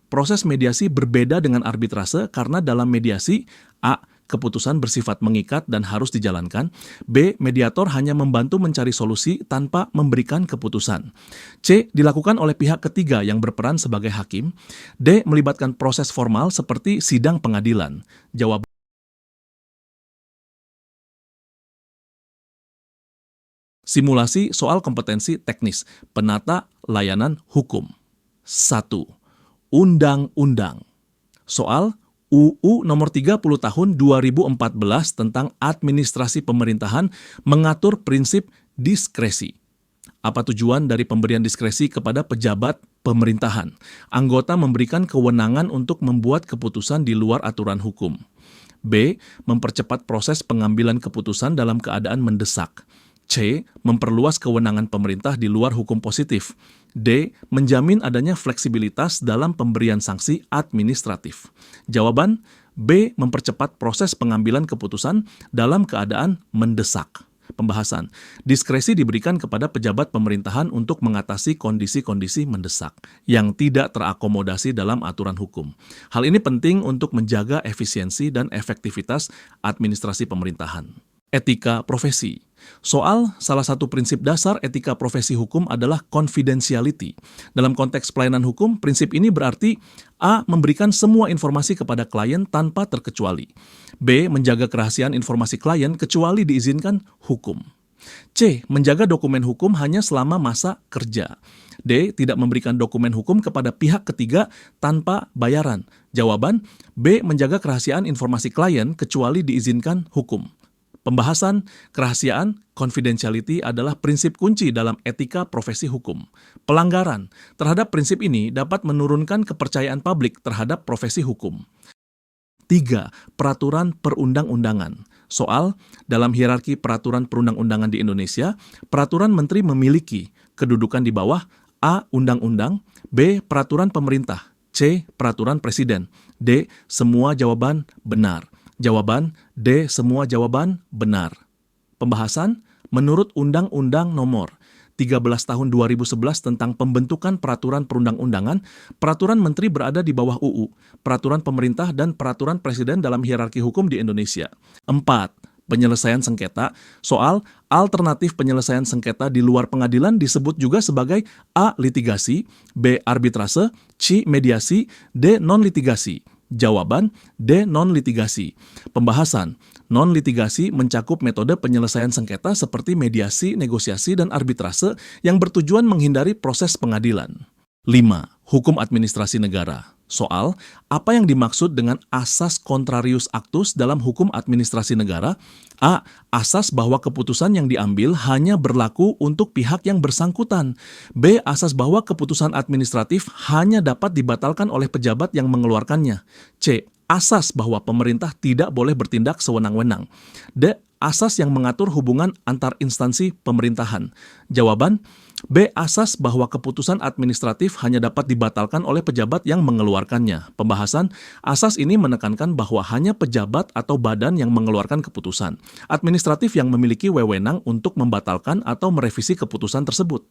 Proses mediasi berbeda dengan arbitrase karena dalam mediasi A. Keputusan bersifat mengikat dan harus dijalankan. B. Mediator hanya membantu mencari solusi tanpa memberikan keputusan. C. Dilakukan oleh pihak ketiga yang berperan sebagai hakim. D. Melibatkan proses formal seperti sidang pengadilan. Jawab. Simulasi soal kompetensi teknis penata layanan hukum. 1. Undang-undang. Soal UU nomor 30 tahun 2014 tentang administrasi pemerintahan mengatur prinsip diskresi. Apa tujuan dari pemberian diskresi kepada pejabat pemerintahan? Anggota memberikan kewenangan untuk membuat keputusan di luar aturan hukum. B. Mempercepat proses pengambilan keputusan dalam keadaan mendesak. C. Memperluas kewenangan pemerintah di luar hukum positif. D. Menjamin adanya fleksibilitas dalam pemberian sanksi administratif. Jawaban B. Mempercepat proses pengambilan keputusan dalam keadaan mendesak. Pembahasan. Diskresi diberikan kepada pejabat pemerintahan untuk mengatasi kondisi-kondisi mendesak yang tidak terakomodasi dalam aturan hukum. Hal ini penting untuk menjaga efisiensi dan efektivitas administrasi pemerintahan. Etika profesi. Soal salah satu prinsip dasar etika profesi hukum adalah confidentiality. Dalam konteks pelayanan hukum, prinsip ini berarti A. Memberikan semua informasi kepada klien tanpa terkecuali. B. Menjaga kerahasiaan informasi klien kecuali diizinkan hukum. C. Menjaga dokumen hukum hanya selama masa kerja. D. Tidak memberikan dokumen hukum kepada pihak ketiga tanpa bayaran. Jawaban B. Menjaga kerahasiaan informasi klien kecuali diizinkan hukum. Pembahasan kerahasiaan, confidentiality adalah prinsip kunci dalam etika profesi hukum. Pelanggaran terhadap prinsip ini dapat menurunkan kepercayaan publik terhadap profesi hukum. 3. Peraturan perundang-undangan. Soal, dalam hierarki peraturan perundang-undangan di Indonesia, peraturan menteri memiliki kedudukan di bawah A. Undang-undang, B. Peraturan pemerintah, C. Peraturan presiden, D. Semua jawaban benar. Jawaban D. Semua jawaban benar. Pembahasan, menurut Undang-Undang Nomor 13 Tahun 2011 tentang pembentukan peraturan perundang-undangan, peraturan menteri berada di bawah UU, peraturan pemerintah dan peraturan presiden dalam hierarki hukum di Indonesia. 4. Penyelesaian sengketa. Soal alternatif penyelesaian sengketa di luar pengadilan disebut juga sebagai A. Litigasi, B. Arbitrase, C. Mediasi, D. Non-litigasi. Jawaban D. Non-litigasi. Pembahasan, non-litigasi mencakup metode penyelesaian sengketa seperti mediasi, negosiasi, dan arbitrase yang bertujuan menghindari proses pengadilan. 5. Hukum administrasi negara. Soal, apa yang dimaksud dengan asas contrarius actus dalam hukum administrasi negara? A. Asas bahwa keputusan yang diambil hanya berlaku untuk pihak yang bersangkutan. B. Asas bahwa keputusan administratif hanya dapat dibatalkan oleh pejabat yang mengeluarkannya. C. Asas bahwa pemerintah tidak boleh bertindak sewenang-wenang. D. Asas yang mengatur hubungan antar instansi pemerintahan. Jawaban B. Asas bahwa keputusan administratif hanya dapat dibatalkan oleh pejabat yang mengeluarkannya. Pembahasan, asas ini menekankan bahwa hanya pejabat atau badan yang mengeluarkan keputusan administratif yang memiliki wewenang untuk membatalkan atau merevisi keputusan tersebut.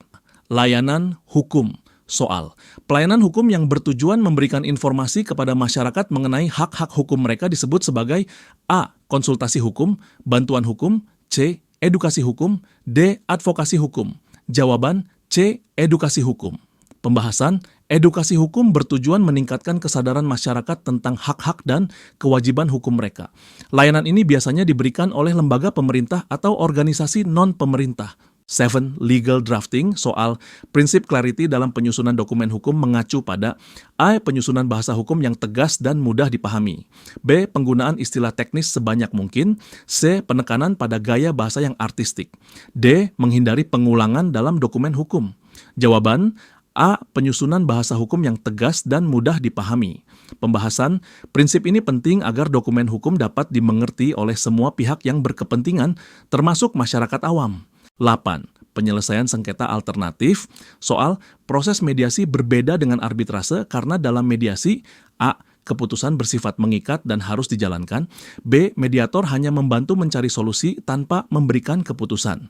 Layanan hukum. Soal, pelayanan hukum yang bertujuan memberikan informasi kepada masyarakat mengenai hak-hak hukum mereka disebut sebagai A. Konsultasi hukum, bantuan hukum, C. Edukasi hukum, D. Advokasi hukum. Jawaban C. Edukasi hukum. Pembahasan, edukasi hukum bertujuan meningkatkan kesadaran masyarakat tentang hak-hak dan kewajiban hukum mereka. Layanan ini biasanya diberikan oleh lembaga pemerintah atau organisasi non-pemerintah. 7. Legal drafting. Soal prinsip clarity dalam penyusunan dokumen hukum mengacu pada A. Penyusunan bahasa hukum yang tegas dan mudah dipahami. B. Penggunaan istilah teknis sebanyak mungkin. C. Penekanan pada gaya bahasa yang artistik. D. Menghindari pengulangan dalam dokumen hukum. Jawaban A. Penyusunan bahasa hukum yang tegas dan mudah dipahami. Pembahasan, prinsip ini penting agar dokumen hukum dapat dimengerti oleh semua pihak yang berkepentingan, termasuk masyarakat awam. 8. Penyelesaian sengketa alternatif. Soal proses mediasi berbeda dengan arbitrase karena dalam mediasi A. keputusan bersifat mengikat dan harus dijalankan. B. Mediator hanya membantu mencari solusi tanpa memberikan keputusan.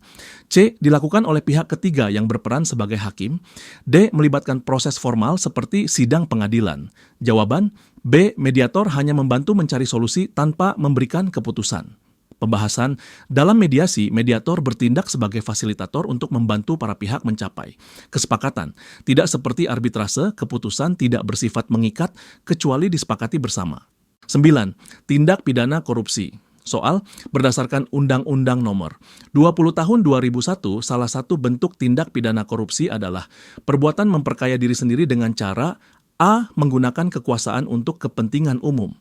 C. Dilakukan oleh pihak ketiga yang berperan sebagai hakim. D. Melibatkan proses formal seperti sidang pengadilan. Jawaban B. Mediator hanya membantu mencari solusi tanpa memberikan keputusan. Pembahasan, dalam mediasi, mediator bertindak sebagai fasilitator untuk membantu para pihak mencapai kesepakatan. Tidak seperti arbitrase, keputusan tidak bersifat mengikat kecuali disepakati bersama. 9. Tindak pidana korupsi. Soal, berdasarkan Undang-Undang Nomor 20 Tahun 2001, salah satu bentuk tindak pidana korupsi adalah perbuatan memperkaya diri sendiri dengan cara A. Menggunakan kekuasaan untuk kepentingan umum.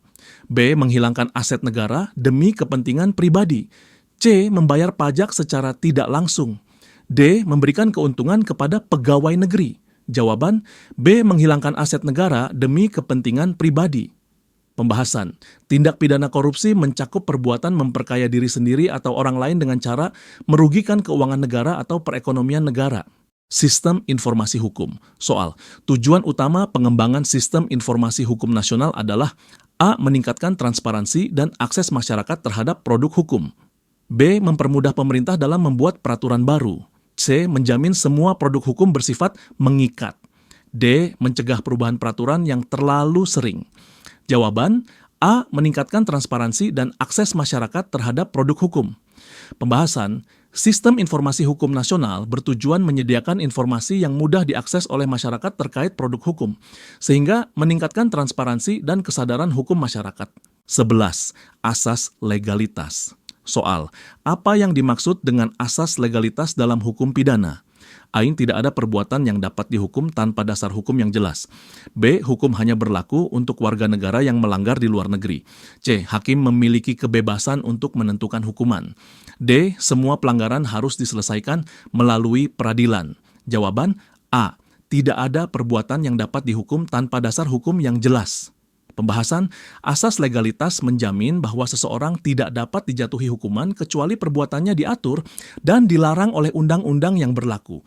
B. Menghilangkan aset negara demi kepentingan pribadi. C. Membayar pajak secara tidak langsung. D. Memberikan keuntungan kepada pegawai negeri. Jawaban B. Menghilangkan aset negara demi kepentingan pribadi. Pembahasan, tindak pidana korupsi mencakup perbuatan memperkaya diri sendiri atau orang lain dengan cara merugikan keuangan negara atau perekonomian negara. Sistem informasi hukum. Soal, tujuan utama pengembangan sistem informasi hukum nasional adalah A. Meningkatkan transparansi dan akses masyarakat terhadap produk hukum. B. Mempermudah pemerintah dalam membuat peraturan baru. C. Menjamin semua produk hukum bersifat mengikat. D. Mencegah perubahan peraturan yang terlalu sering. Jawaban A. Meningkatkan transparansi dan akses masyarakat terhadap produk hukum. Pembahasan, sistem informasi hukum nasional bertujuan menyediakan informasi yang mudah diakses oleh masyarakat terkait produk hukum, sehingga meningkatkan transparansi dan kesadaran hukum masyarakat. 11. Asas legalitas. Soal, apa yang dimaksud dengan asas legalitas dalam hukum pidana? A. Tidak ada perbuatan yang dapat dihukum tanpa dasar hukum yang jelas. B. Hukum hanya berlaku untuk warga negara yang melanggar di luar negeri. C. Hakim memiliki kebebasan untuk menentukan hukuman. D. Semua pelanggaran harus diselesaikan melalui peradilan. Jawaban A. Tidak ada perbuatan yang dapat dihukum tanpa dasar hukum yang jelas. Pembahasan, asas legalitas menjamin bahwa seseorang tidak dapat dijatuhi hukuman kecuali perbuatannya diatur dan dilarang oleh undang-undang yang berlaku.